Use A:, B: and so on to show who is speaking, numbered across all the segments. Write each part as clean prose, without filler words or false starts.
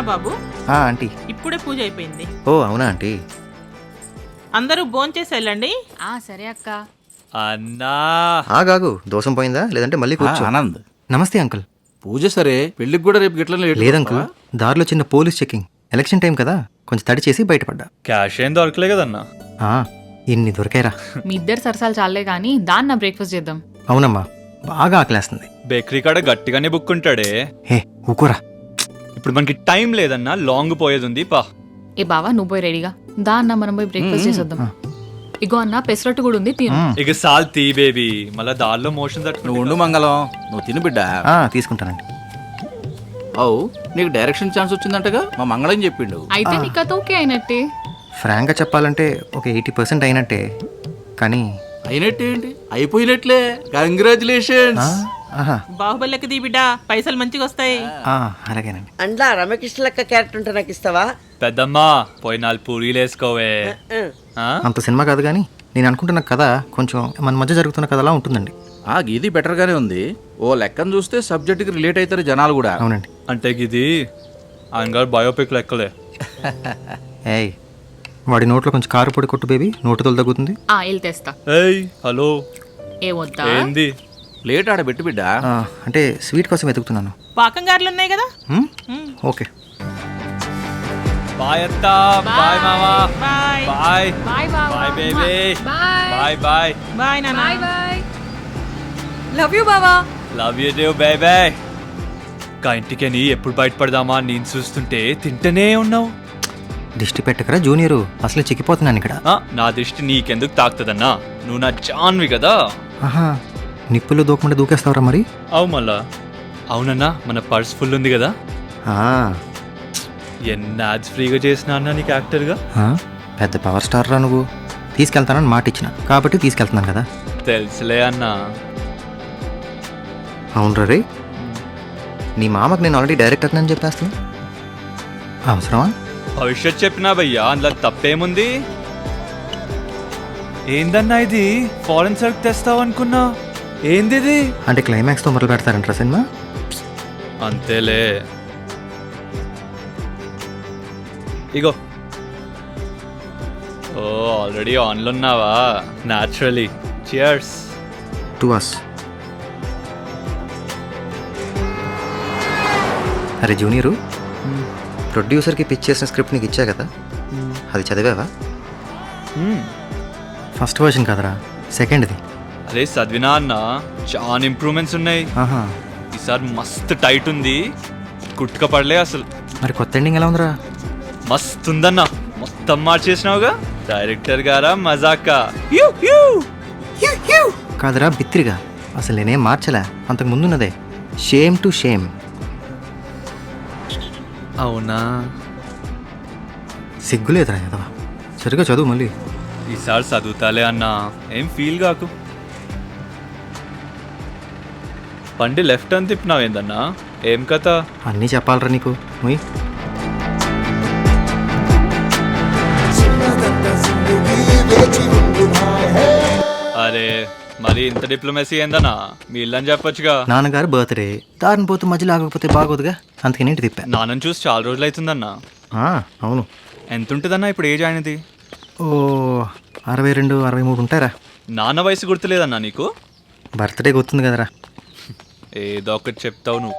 A: బాబు.
B: Aunty.
A: ఇప్పుడే పూజ అయిపోయింది.
B: ఓ అవునా ఆంటీ.
A: అందరూ భోంచేసి వెళ్ళండి.
C: సరే అక్క.
D: అన్నా
B: ఆగాగు, దోషం పోయిందా లేదంటే మళ్ళీ కూర్చో.
E: ఆనంద్,
B: నమస్తే అంకుల్.
E: పూజ సరే, పెళ్ళికి కూడా రేపు గిట్ల
B: లేదంకుల్, దారిలో చిన్న పోలీస్ చెకింగ్, ఎలక్షన్ టైం కదా, కొంచెం తడి చేసి బయటపడ్డా.
D: క్యాష్ ఏం దొరకలే కదన్నా.
B: ఇన్ని దొరికాయిరా.
C: మీ ఇద్దరు సరసాలు చాలే కానీ దాన్ని నా బ్రేక్ఫాస్ట్ చేద్దాం.
B: అవునమ్మా, బాగా ఆకలేస్తుంది.
D: బేకరీ కాడ గట్టిగానే బుక్ ఉంటాడే.
B: హే ఊకోరా.
D: ఇప్పుడు మనకి టైం లేదన్నా, లాంగ్ పోయేది ఉంది. పా
C: ఏ బావా, నువ్వు పోయి రెడీగా దా అన్న, మనం పోయి బ్రేక్ఫాస్ట్ చేసేద్దాం. ఇగో అన్న, పెసరట్టు కూడా ఉంది, తిను.
D: ఇక సాల్ తీ బేబీ, మళ్ళా దారిలో మోషన్
E: నువ్వు ఉండు మంగళం, నువ్వు తిని బిడ్డ.
B: తీసుకుంటానండి.
E: అవు నీకు డైరెక్షన్ ఛాన్స్ వచ్చిందంటగా మా మంగళం చెప్పిండు.
C: అయితే నీ కథ ఓకే అయినట్టే.
B: ఫ్రాంక్గా చెప్పాలంటే ఒక 80% అయినట్టే. కానీ
E: అయినట్టే ఏంటి, అయిపోయినట్లే. కంగ్రాచులేషన్స్.
A: బాహుబలికి దీ బిడ్డ, పైసలు మంచిగా వస్తాయి.
B: అలాగేనండి.
F: అండ్లా రమకృష్ణ లెక్క క్యారెక్టర్ ఉంటే నాకు ఇస్తావా?
D: పెద్దమ్మా పోయి 4 పూరీలు వేసుకోవే.
B: అంత సినిమా కాదు కానీ నేను అనుకుంటున్న కథ కొంచెం మన మధ్య జరుగుతున్న కథలా ఉంటుందండి.
E: గీది బెటర్గానే ఉంది. ఓ లెక్కను చూస్తే సబ్జెక్ట్కి రిలేట్ అవుతారు జనాలు కూడా.
B: అవునండి.
D: అంటే ఇది ఆయన గారు బయోపిక్ లెక్కలే.
B: ఏయ్, వాడి నోట్లో కొంచెం కారు పొడి కొట్టు బేబీ, నోటుతో తగ్గుతుంది.
C: వెళ్ళి తెస్తా.
D: ఏయ్ హలో,
C: ఏ వద్దా?
D: ఏంది
E: ప్లేట్ ఆడ పెట్టు బిడ్డ.
B: అంటే స్వీట్ కోసం వెతుకుతున్నాను.
A: పాకం గారెలు ఉన్నాయి కదా.
B: ఓకే.
D: బాయ్ అత్తా, బాయ్ మామా,
A: బాయ్
D: బాయ్
C: బాయ్ బావా.
D: Bye baby,
C: bye
D: bye bye
A: bye నాన్న.
C: Bye bye.
G: లవ్ యూ బావా.
D: లవ్ యూ డ్యూ బేబీ. ఇంకా ఇంటికని ఎప్పుడు బయటపడదామా నేను చూస్తుంటే తింటనే ఉన్నావు.
B: దిష్టి పెట్టకరా జూనియరు, అసలు చిక్కిపోతున్నాను ఇక్కడ.
D: నా దృష్టి నీకెందుకు తాకుతుందన్నా, నువ్వు నా జాన్వి కదా.
B: నిప్పులు దూకకుండా దూకేస్తావరా మరి?
D: అవు మళ్ళా. అవునన్నా, మన పర్స్ ఫుల్ ఉంది కదా. ఎన్ని యాడ్స్ ఫ్రీగా చేసినా అన్నా నీకు యాక్టర్గా.
B: పెద్ద పవర్ స్టార్ రా నువ్వు. తీసుకెళ్తానని మాట ఇచ్చిన కాబట్టి తీసుకెళ్తున్నాను కదా.
D: తెలుసులే అన్నా.
B: అవును రే, నీ మామకు నేను ఆల్రెడీ డైరెక్టర్ అని చెప్పేస్తున్నా. అవసరమా?
D: భవిష్యత్ చెప్పినా భయ్యా, అందులో తప్పేముంది. ఏందన్నా ఇది, ఫారెన్ సరుకు తెస్తావు అనుకున్నా. ఏంది ఇది?
B: అంటే క్లైమాక్స్తో మొదలు పెడతారంటారా సినిమా?
D: అంతేలే. ఇగో. ఓ ఆల్రెడీ ఆన్లో ఉన్నావా? న్యాచురలీ. Cheers
B: to us. అరే జూనియరు, ప్రొడ్యూసర్కి పిచ్ చేసిన స్క్రిప్ట్ నీకు ఇచ్చా కదా, అది చదివావా? ఫస్ట్ వర్షన్ కదరా, సెకండ్ది.
D: అరే చదివినా అన్న, చాలా ఇంప్రూవ్మెంట్స్ ఉన్నాయి. ఈసారి మస్తు టైట్ ఉంది, కుట్టుక పడలే అసలు.
B: మరి కొత్త ఎండింగ్ ఎలా ఉందిరా?
D: మస్తు ఉందన్న, మొత్తం మార్చేసినావుగా. డైరెక్టర్ గారా మజాకా.
B: కాదురా బిత్తిరిగా, అసలు నేనేం మార్చలే, అంతకు ముందున్నదే. Shame to shame.
D: అవునా?
B: సిగ్గులేదురా కదా, సరిగా చదువు మళ్ళీ.
D: ఈసారి చదువుతాలే అన్నా, ఏం ఫీల్ కాకు. బండి లెఫ్ట్ అని తిప్పినావేందన్నా, ఏం కథ?
B: అన్నీ చెప్పాలరా నీకు. నువ్వు
D: అరే మరి ఇంత డిప్లొమసీ ఏందన్నా, మీ ఇల్లని చెప్పొచ్చుగా.
B: నాన్నగారు బర్త్డే, దారిని పోతూ మధ్యలో ఆగకపోతే బాగోదుగా, అందుకని ఇంటి తిప్పా.
D: నాన్నని చూసి చాలా రోజులు అవుతుందన్నా.
B: అవును.
D: ఎంత ఉంటుందన్నా ఇప్పుడు ఏజ్ ఆయనది?
B: ఓ 62, 63 ఉంటారా.
D: నాన్న వయసు గుర్తులేదన్నా నీకు?
B: బర్త్డే గుర్తుంది కదరా.
D: ఏదో ఒకటి చెప్తావు నువ్వు.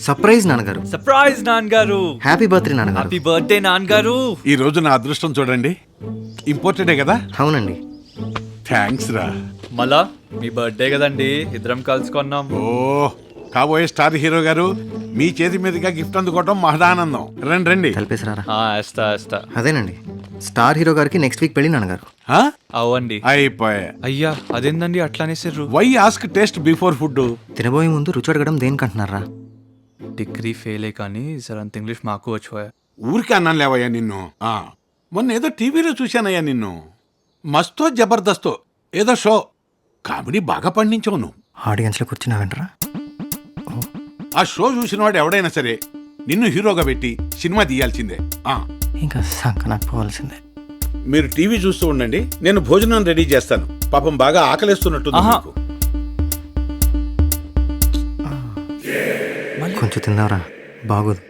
B: సర్ప్రైజ్ నాన్నగారు.
D: సర్ప్రైజ్ నాన్నగారు.
B: హ్యాపీ బర్త్డే నాన్నగారు.
D: హ్యాపీ బర్త్డే నాన్నగారు.
H: ఈ రోజు నా అదృష్టం చూడండి, ఇంపార్టెంటే కదా.
B: అవునండి.
H: థ్యాంక్స్ రా.
D: మళ్ళా మీ బర్త్డే కదండి, ఇద్దరం కలుసుకున్నాం.
H: ఓ కాబోయే స్టార్ హీరో గారు, మీ చేతి మీదుగా గిఫ్ట్ అందుకోవటం మహదానందం. రండి రండి.
B: కలిపేసారా?
D: వేస్తా.
B: అదేనండి, స్టార్ హీరో గారికి నెక్స్ట్ వీక్ పెళ్ళి నాన్నగారు.
D: అవ్వండి.
H: అయిపోయా.
D: అయ్యా అదేందండి అట్లా అనేసారు?
H: Why ask taste before food.
B: తినబోయే ముందు రుచి అడగడం దేనికంటున్నారా?
D: డిగ్రీ ఫెయిలే కానీ సార్ అంత ఇంగ్లీష్ మాకు వచ్చిపోయా.
H: ఊరికే అన్నాను లేవయ్యా నిన్ను. మొన్న ఏదో టీవీలో చూశానయ్యా నిన్ను, మస్తో జబర్దస్తో ఏదో షో, కామెడీ బాగా పండించావు నువ్వు.
B: ఆడియన్స్లో కూర్చున్నావంటరా?
H: ఆ షో చూసిన వాడు ఎవడైనా సరే నిన్ను హీరోగా పెట్టి సినిమా తీయాల్సిందే.
B: ఇంకా సంకనాకు పోవాల్సిందే.
H: మీరు టీవీ చూస్తూ ఉండండి, నేను భోజనం రెడీ చేస్తాను. పాపం బాగా ఆకలిస్తున్నట్టుంది మీకు.
B: కొంచెం తిందావరా బాగోదు